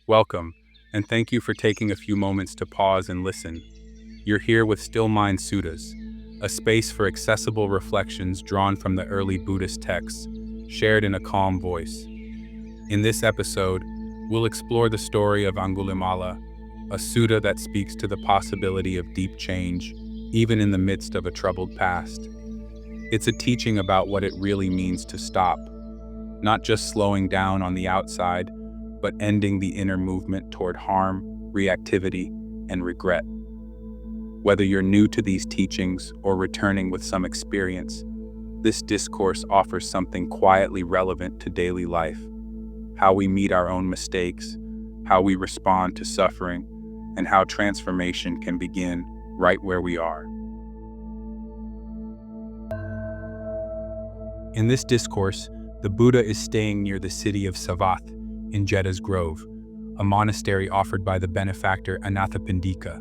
Welcome, and thank you for taking a few moments to pause and listen. You're here with Still Mind Suttas, a space for accessible reflections drawn from the early Buddhist texts, shared in a calm voice. In this episode, we'll explore the story of Aṅgulimāla, a sutta that speaks to the possibility of deep change, even in the midst of a troubled past. It's a teaching about what it really means to stop, not just slowing down on the outside, but ending the inner movement toward harm, reactivity, and regret. Whether you're new to these teachings or returning with some experience, this discourse offers something quietly relevant to daily life: how we meet our own mistakes, how we respond to suffering, and how transformation can begin right where we are. In this discourse, the Buddha is staying near the city of Savatthi in Jeddah's Grove, a monastery offered by the benefactor Anathapindika.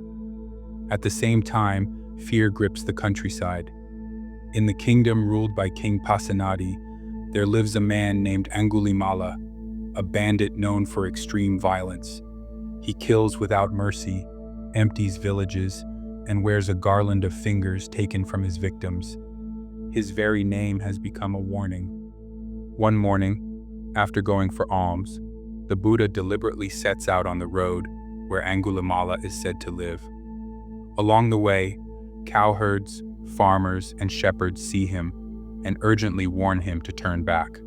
At the same time, fear grips the countryside. In the kingdom ruled by King Pasenadi, there lives a man named Aṅgulimāla, a bandit known for extreme violence. He kills without mercy, empties villages, and wears a garland of fingers taken from his victims. His very name has become a warning. One morning, after going for alms, the Buddha deliberately sets out on the road where Aṅgulimāla is said to live. Along the way, cowherds, farmers, and shepherds see him and urgently warn him to turn back.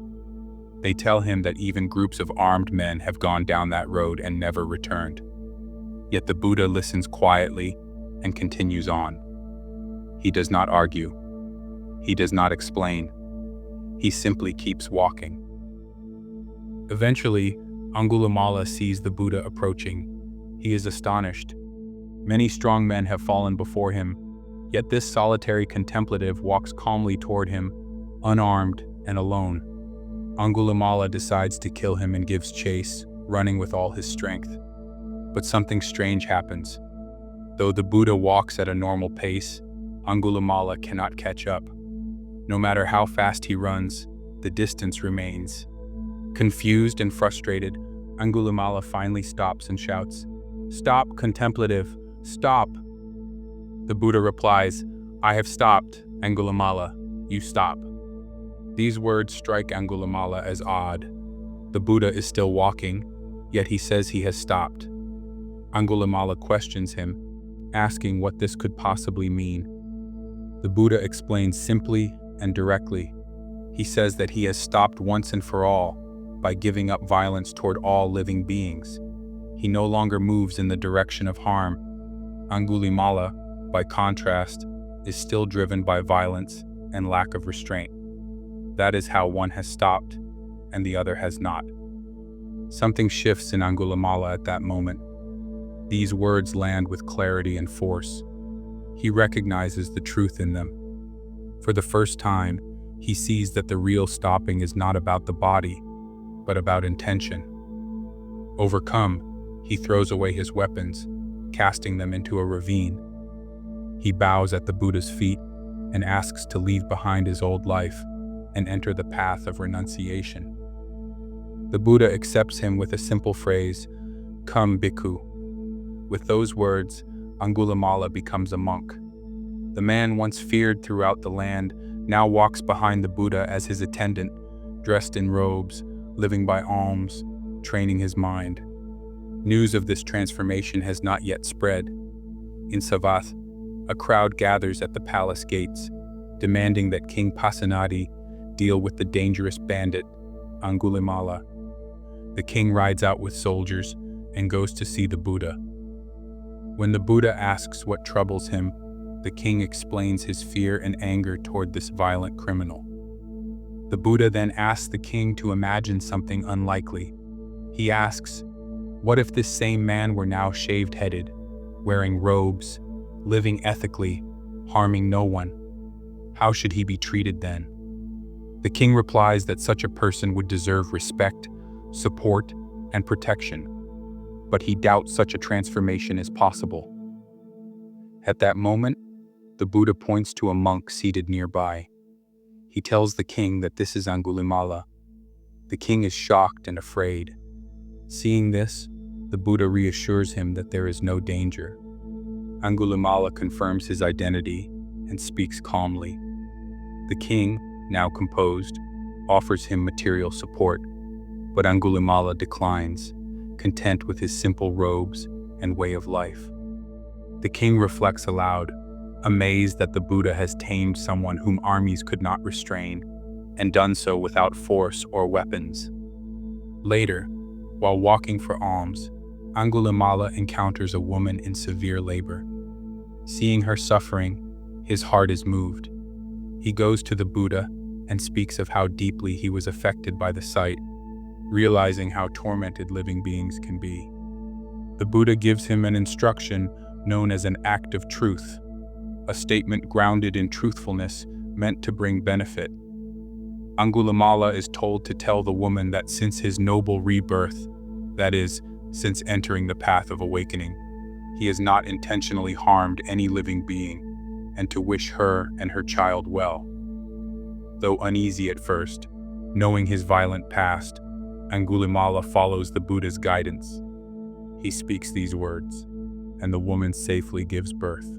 They tell him that even groups of armed men have gone down that road and never returned. Yet the Buddha listens quietly and continues on. He does not argue. He does not explain. He simply keeps walking. Eventually, Aṅgulimāla sees the Buddha approaching. He is astonished. Many strong men have fallen before him, yet this solitary contemplative walks calmly toward him, unarmed and alone. Aṅgulimāla decides to kill him and gives chase, running with all his strength. But something strange happens. Though the Buddha walks at a normal pace, Aṅgulimāla cannot catch up. No matter how fast he runs, the distance remains. Confused and frustrated, Aṅgulimāla finally stops and shouts, "Stop, contemplative, stop!" The Buddha replies, "I have stopped, Aṅgulimāla, you stop." These words strike Aṅgulimāla as odd. The Buddha is still walking, yet he says he has stopped. Aṅgulimāla questions him, asking what this could possibly mean. The Buddha explains simply and directly. He says that he has stopped once and for all by giving up violence toward all living beings. He no longer moves in the direction of harm. Aṅgulimāla, by contrast, is still driven by violence and lack of restraint. That is how one has stopped and the other has not. Something shifts in Aṅgulimāla at that moment. These words land with clarity and force. He recognizes the truth in them. For the first time, he sees that the real stopping is not about the body, but about intention. Overcome, he throws away his weapons, casting them into a ravine. He bows at the Buddha's feet and asks to leave behind his old life and enter the path of renunciation. The Buddha accepts him with a simple phrase, "Come, bhikkhu." With those words, Aṅgulimāla becomes a monk. The man once feared throughout the land now walks behind the Buddha as his attendant, dressed in robes, living by alms, training his mind. News of this transformation has not yet spread. In Savatthi, a crowd gathers at the palace gates, demanding that King Pasenadi deal with the dangerous bandit, Aṅgulimāla. The king rides out with soldiers and goes to see the Buddha. When the Buddha asks what troubles him, the king explains his fear and anger toward this violent criminal. The Buddha then asks the king to imagine something unlikely. He asks, what if this same man were now shaved-headed, wearing robes, living ethically, harming no one? How should he be treated then? The king replies that such a person would deserve respect, support, and protection, but he doubts such a transformation is possible. At that moment, the Buddha points to a monk seated nearby. He tells the king that this is Aṅgulimāla. The king is shocked and afraid. Seeing this, The Buddha reassures him that there is no danger. Aṅgulimāla confirms his identity and speaks calmly. The king, now composed, offers him material support, but Aṅgulimāla declines, content with his simple robes and way of life. The king reflects aloud, amazed that the Buddha has tamed someone whom armies could not restrain, and done so without force or weapons. Later, while walking for alms, Aṅgulimāla encounters a woman in severe labor. Seeing her suffering, his heart is moved. He goes to the Buddha and speaks of how deeply he was affected by the sight, realizing how tormented living beings can be. The Buddha gives him an instruction known as an act of truth, a statement grounded in truthfulness meant to bring benefit. Aṅgulimāla is told to tell the woman that since his noble rebirth, that is, since entering the path of awakening, he has not intentionally harmed any living being, and to wish her and her child well. Though uneasy at first, knowing his violent past, Aṅgulimāla follows the Buddha's guidance. He speaks these words, and the woman safely gives birth.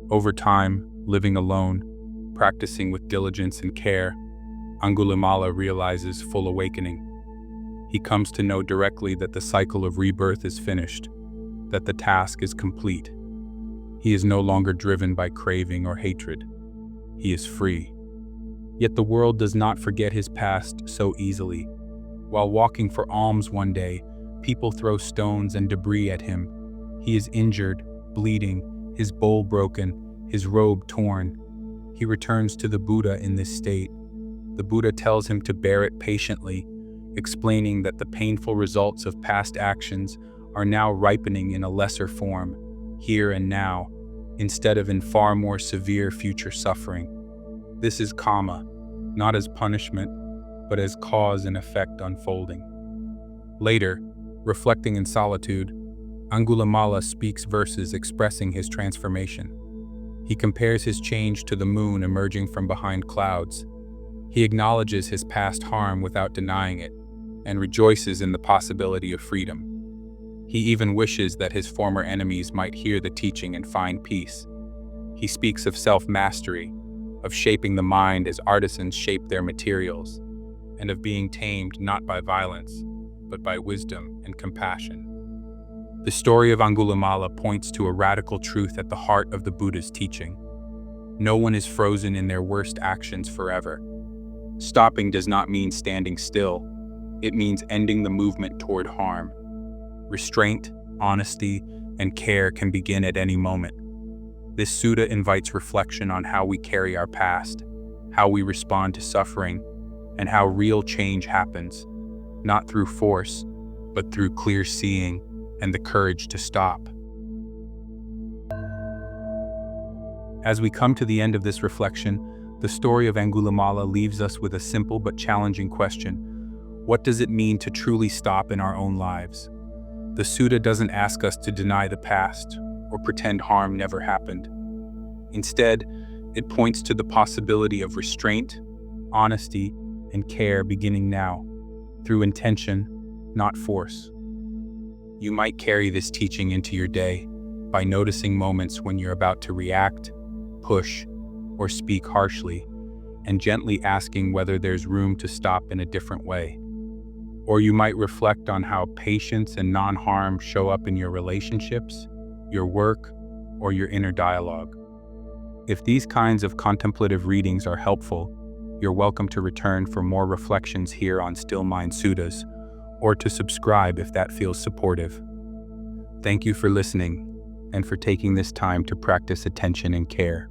Over time, living alone, practicing with diligence and care, Aṅgulimāla realizes full awakening. He comes to know directly that the cycle of rebirth is finished, that the task is complete. He is no longer driven by craving or hatred. He is free. Yet the world does not forget his past so easily. While walking for alms one day, people throw stones and debris at him. He is injured, bleeding, his bowl broken, his robe torn. He returns to the Buddha in this state. The Buddha tells him to bear it patiently, explaining that the painful results of past actions are now ripening in a lesser form, here and now, instead of in far more severe future suffering. This is karma, not as punishment, but as cause and effect unfolding. Later, reflecting in solitude, Aṅgulimāla speaks verses expressing his transformation. He compares his change to the moon emerging from behind clouds. He acknowledges his past harm without denying it, and rejoices in the possibility of freedom. He even wishes that his former enemies might hear the teaching and find peace. He speaks of self-mastery, of shaping the mind as artisans shape their materials, and of being tamed not by violence, but by wisdom and compassion. The story of Aṅgulimāla points to a radical truth at the heart of the Buddha's teaching. No one is frozen in their worst actions forever. Stopping does not mean standing still. It means ending the movement toward harm. Restraint, honesty, and care can begin at any moment. This sutta invites reflection on how we carry our past, how we respond to suffering, and how real change happens, not through force, but through clear seeing and the courage to stop. As we come to the end of this reflection, the story of Aṅgulimāla leaves us with a simple but challenging question. What does it mean to truly stop in our own lives? The sutta doesn't ask us to deny the past or pretend harm never happened. Instead, it points to the possibility of restraint, honesty, and care beginning now, through intention, not force. You might carry this teaching into your day by noticing moments when you're about to react, push, or speak harshly, and gently asking whether there's room to stop in a different way. Or you might reflect on how patience and non-harm show up in your relationships, your work, or your inner dialogue. If these kinds of contemplative readings are helpful, you're welcome to return for more reflections here on Still Mind Suttas, or to subscribe if that feels supportive. Thank you for listening and for taking this time to practice attention and care.